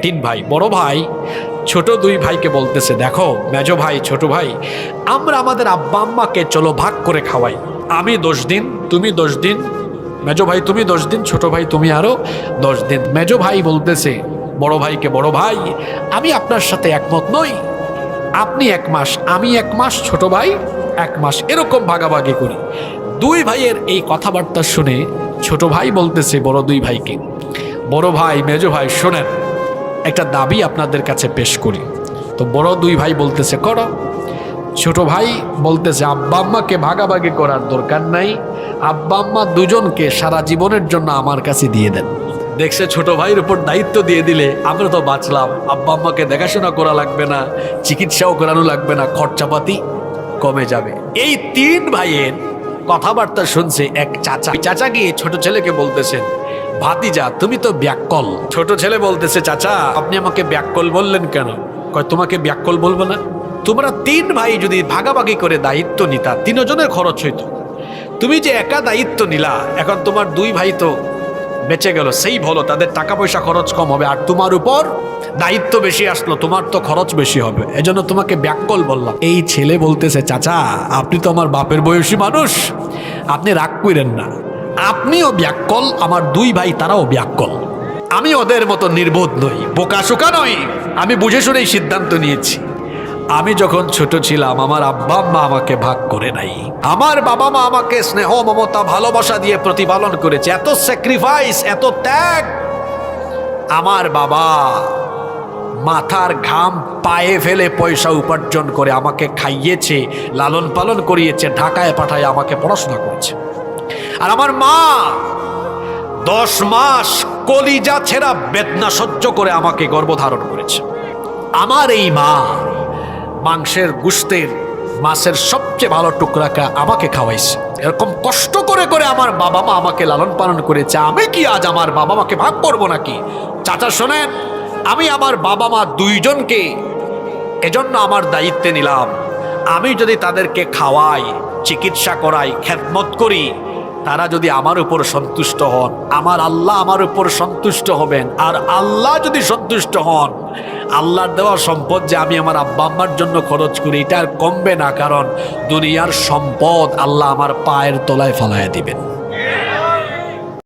তিন ভাই। বড় ভাই ছোট দুই ভাইকে বলতেছে, দেখো মেজো ভাই ছোট ভাই, আমরা আমাদের আব্বা আম্মাকে চলো ভাগ করে খাওয়াই। আমি 10 দিন, তুমি 10 দিন, মেজো ভাই তুমি 10 দিন, ছোট ভাই তুমি আরো 10 দিন। মেজো ভাই বলতেছে বড় ভাইকে, বড় ভাই আমি আপনার সাথে একমত নই, আপনি 1 মাস, আমি 1 মাস, ছোট ভাই 1 মাস, এরকম ভাগাভাগি করি। দুই ভাইয়ের এই কথাবার্তা শুনে ছোট ভাই বলতেছে বড় দুই ভাইকে, বড় ভাই মেজো ভাই শোনেন, একটা দাবি আপনাদের কাছে পেশ করি। তো বড় দুই ভাই বলতেছে করো। ছোট ভাই বলতেছে আব্বা আম্মাকে ভাগাভাগি করার দরকার নাই, আব্বা আম্মা দুজনকে সারা জীবনের জন্য আমার কাছে দিয়ে দেন। দেখছে ছোট ভাইয়ের উপর দায়িত্ব দিয়ে দিলে আমরা তো বাঁচলাম, আব্বা আম্মাকে দেখাশোনা করা লাগবে না, চিকিৎসাও করানো লাগবে না, খরচাপাতি কমে যাবে। এই 3 ভাইয়ের কথাবার্তা শুনছে এক চাচা। চাচা গিয়ে ছোট ছেলেকে বলতেছেন, ভাতিজা তুমি তো ব্যাককল। ছোট ছেলে বলতেছে, চাচা আপনি আমাকে ব্যাককল বললেন কেন? কয় তোমাকে ব্যাককল বলবো না, তোমরা 3 ভাই যদি ভাগাভাগি করে দায়িত্ব নিতা 3 জনের খরচ হইতো, তুমি যে একা দায়িত্ব নিলা, এখন তোমার 2 ভাই তো বেঁচে গেল, সেই ভালো, তাদের টাকা পয়সা খরচ কম হবে, আর তোমার উপর দায়িত্ব বেশি আসলো, তোমার তো খরচ বেশি হবে, এজন্য তোমাকে ব্যাককল বললাম। এই ছেলে বলতেছে, চাচা আপনি তো আমার বাপের বয়সী মানুষ, আপনি রাগ করেন না, আপনিও ব্যাককল, আমার 2 ভাই তারাও ব্যাককল, আমি ওদের মতো নির্বোধ নই, বোকাশোকা নই, আমি বুঝে শুনেই সিদ্ধান্ত নিয়েছি। আমি যখন ছোট ছিলাম আমার আব্বা আম্মা আমাকে ভাগ করে নাই, আমার বাবা মা আমাকে স্নেহ মমতা ভালোবাসা দিয়ে প্রতিপালন করেছে, এত স্যাক্রিফাইস, এত ত্যাগ। আমার বাবা মাথার ঘাম পায়ে ফেলে পয়সা উপার্জন করে আমাকে খাইয়েছে, লালন পালন করিয়েছে, ঢাকায় পাঠায় আমাকে পড়াশোনা করেছে। আর আমার মা 10 মাস কলিজা ছেঁড়া বেদনা সহ্য করে আমাকে গর্ভধারণ করেছে। আমার এই মা মাংসের, গোশতের, মাছের সবচেয়ে ভালো টুকরাটা আমাকে খাওয়াইছে। এরকম কষ্ট করে করে আমার বাবা মা আমাকে লালন পালন করেছে, আমি কি আজ আমার বাবা মাকে ভাগ করবো নাকি? চাচা শোনেন, আমি আমার বাবা মা 2 জনকে এজন্য আমার দায়িত্বে নিলাম, আমি যদি তাদেরকে খাওয়াই, চিকিৎসা করাই, খেদমত করি, তারা যদি আমার উপর সন্তুষ্ট হন, আমার আল্লাহ আমার উপর সন্তুষ্ট হবেন। আর আল্লাহ যদি সন্তুষ্ট হন, আল্লাহর দেওয়া সম্পদ যে আমি আমার আব্বা আম্মার জন্য খরচ করি, এটা আর কমবে না, কারণ দুনিয়ার সম্পদ আল্লাহ আমার পায়ের তলায় ফেলাইয়া দিবেন।